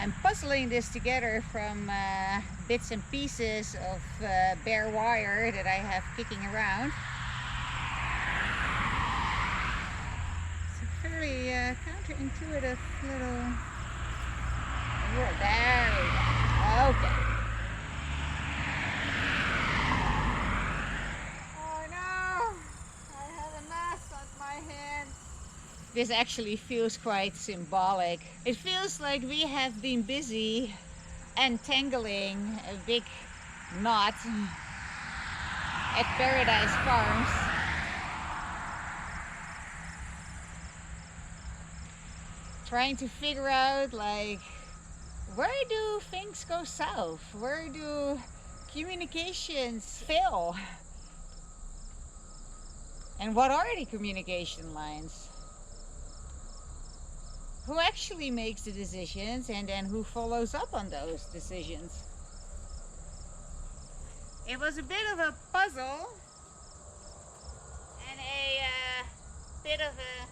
I'm puzzling this together from bits and pieces of bare wire that I have kicking around. It's a fairly counterintuitive little world. There we go. Okay. Oh no! I have a mess on my hand. This actually feels quite symbolic. It feels like we have been busy untangling a big knot at Paradise Farms. Trying to figure out, like, where do things go south? Where do communications fail? And what are the communication lines? Who actually makes the decisions and then who follows up on those decisions? It was a bit of a puzzle and a bit of a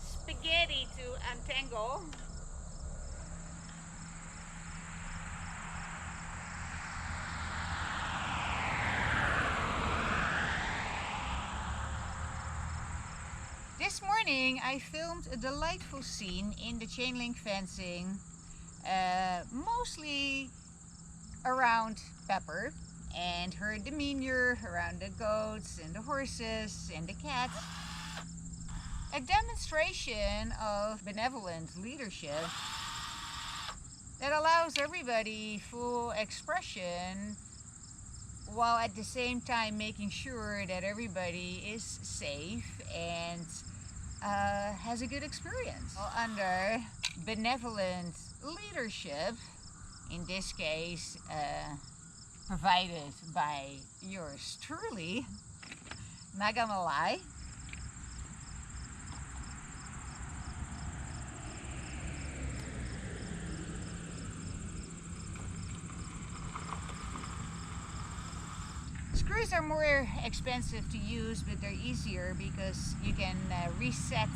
spaghetti to untangle. This morning I filmed a delightful scene in the chain link fencing, mostly around Pepper and her demeanor, around the goats and the horses and the cats. A demonstration of benevolent leadership that allows everybody full expression while at the same time making sure that everybody is safe and has a good experience. Well, under benevolent leadership, in this case provided by yours truly, not gonna lie. Screws are more expensive to use, but they're easier because you can reset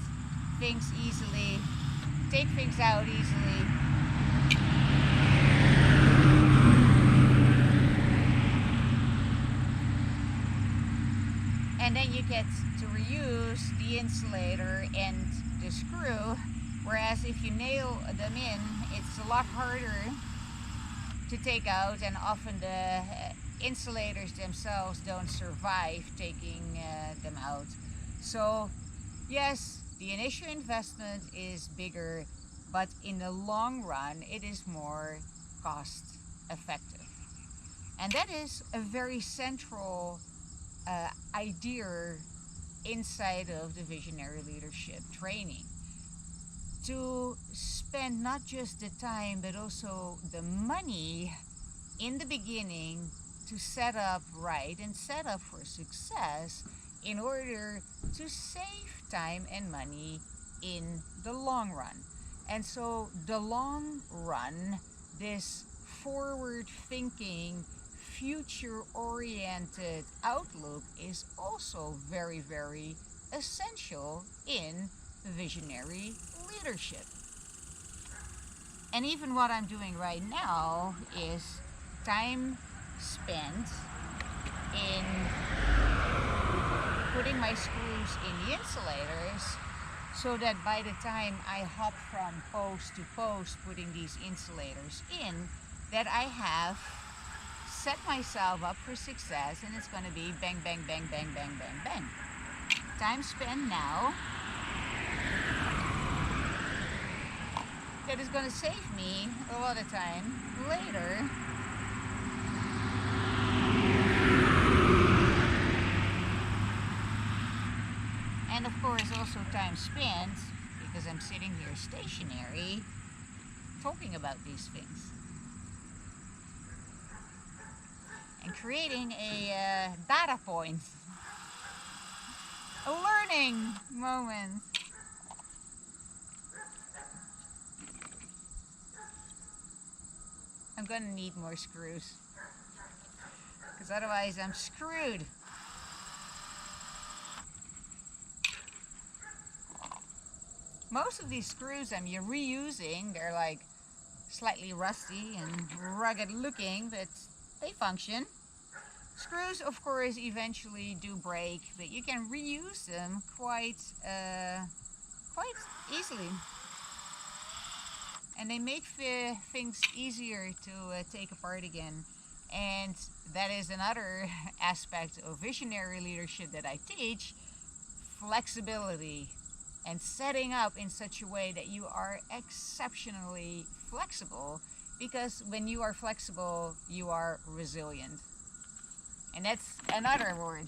things easily, take things out easily. And then you get to reuse the insulator and the screw, whereas if you nail them in, it's a lot harder to take out, and often the insulators themselves don't survive taking them out. So yes, the initial investment is bigger, but in the long run it is more cost effective. And that is a very central idea inside of the visionary leadership training. To spend not just the time but also the money in the beginning to set up right and set up for success in order to save time and money in the long run. And so the long run, this forward thinking, future oriented outlook is also very, very essential in visionary leadership. And even what I'm doing right now is time spent in putting my screws in the insulators, so that by the time I hop from post to post putting these insulators in, that I have set myself up for success, and it's going to be bang, bang, bang, bang, bang, bang, bang. Time spent now that is going to save me a lot of time later. And of course also time spent, because I'm sitting here stationary talking about these things and creating a data point, a learning moment. I'm gonna need more screws, because otherwise I'm screwed. Most of these screws I'm reusing, they're like slightly rusty and rugged looking, but they function. Screws, of course, eventually do break, but you can reuse them quite easily. And they make things easier to take apart again. And that is another aspect of visionary leadership that I teach: flexibility, and setting up in such a way that you are exceptionally flexible, because when you are flexible, you are resilient. And that's another word,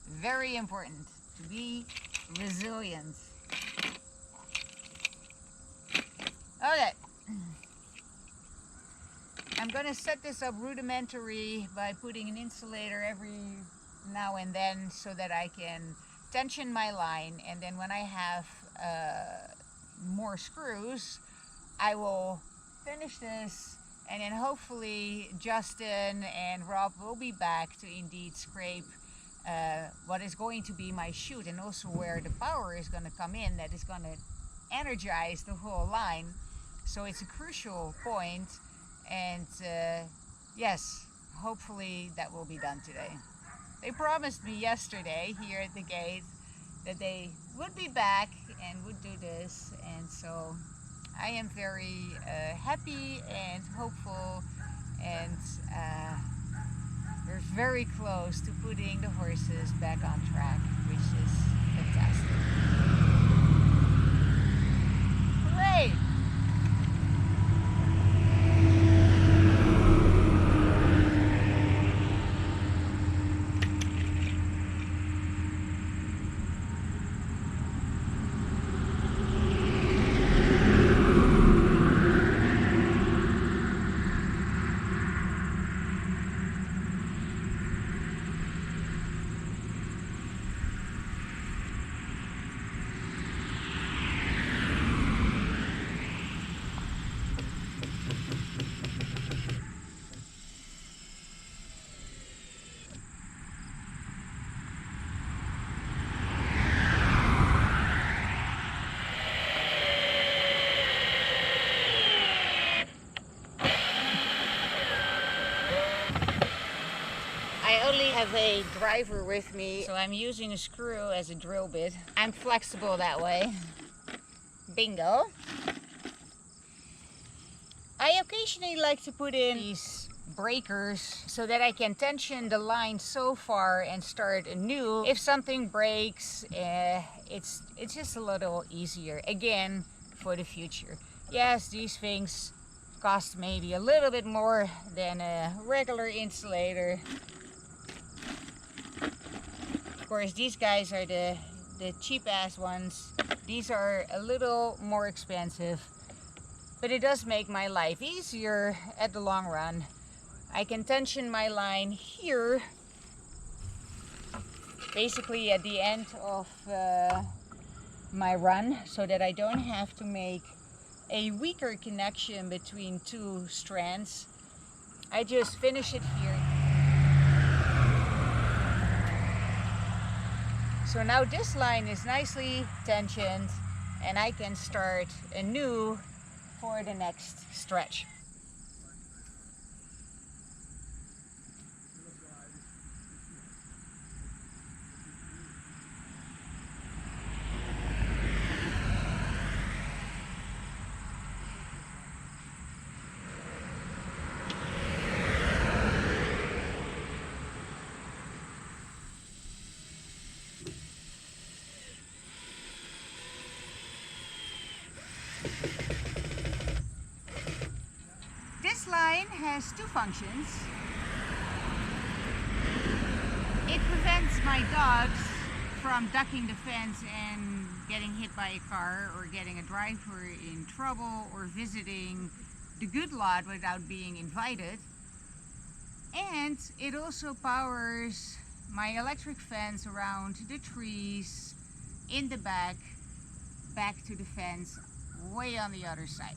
very important, to be resilient. Okay, I'm gonna set this up rudimentary by putting an insulator every now and then so that I can tension my line, and then when I have more screws, I will finish this, and then hopefully Justin and Rob will be back to indeed scrape what is going to be my chute, and also where the power is going to come in that is going to energize the whole line. So it's a crucial point, and yes, hopefully that will be done today. They promised me yesterday here at the gate that they would be back and would do this, and so I am very happy and hopeful, and we're very close to putting the horses back on track, which is fantastic. Hooray! I only have a driver with me, so I'm using a screw as a drill bit. I'm flexible that way. Bingo. I occasionally like to put in these breakers so that I can tension the line so far and start anew. If something breaks, it's just a little easier, again, for the future. Yes, these things cost maybe a little bit more than a regular insulator. Of course, these guys are the cheap ass ones. These are a little more expensive, but it does make my life easier at the long run. I can tension my line here, basically at the end of my run, so that I don't have to make a weaker connection between two strands. I just finish it here. So now this line is nicely tensioned, and I can start anew for the next stretch. This line has two functions. It prevents my dogs from ducking the fence and getting hit by a car, or getting a driver in trouble, or visiting the good lot without being invited. And it also powers my electric fence around the trees in the back to the fence way on the other side.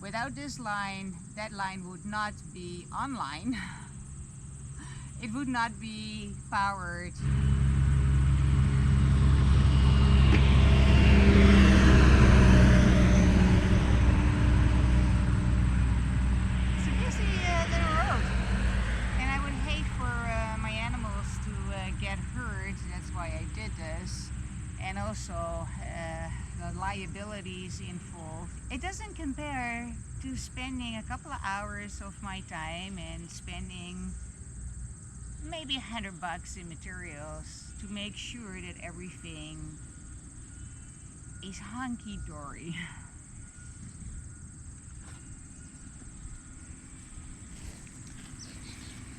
Without this line, that line would not be online. It would not be powered. and also the liabilities involved, it doesn't compare to spending a couple of hours of my time and spending maybe $100 in materials to make sure that everything is hunky-dory.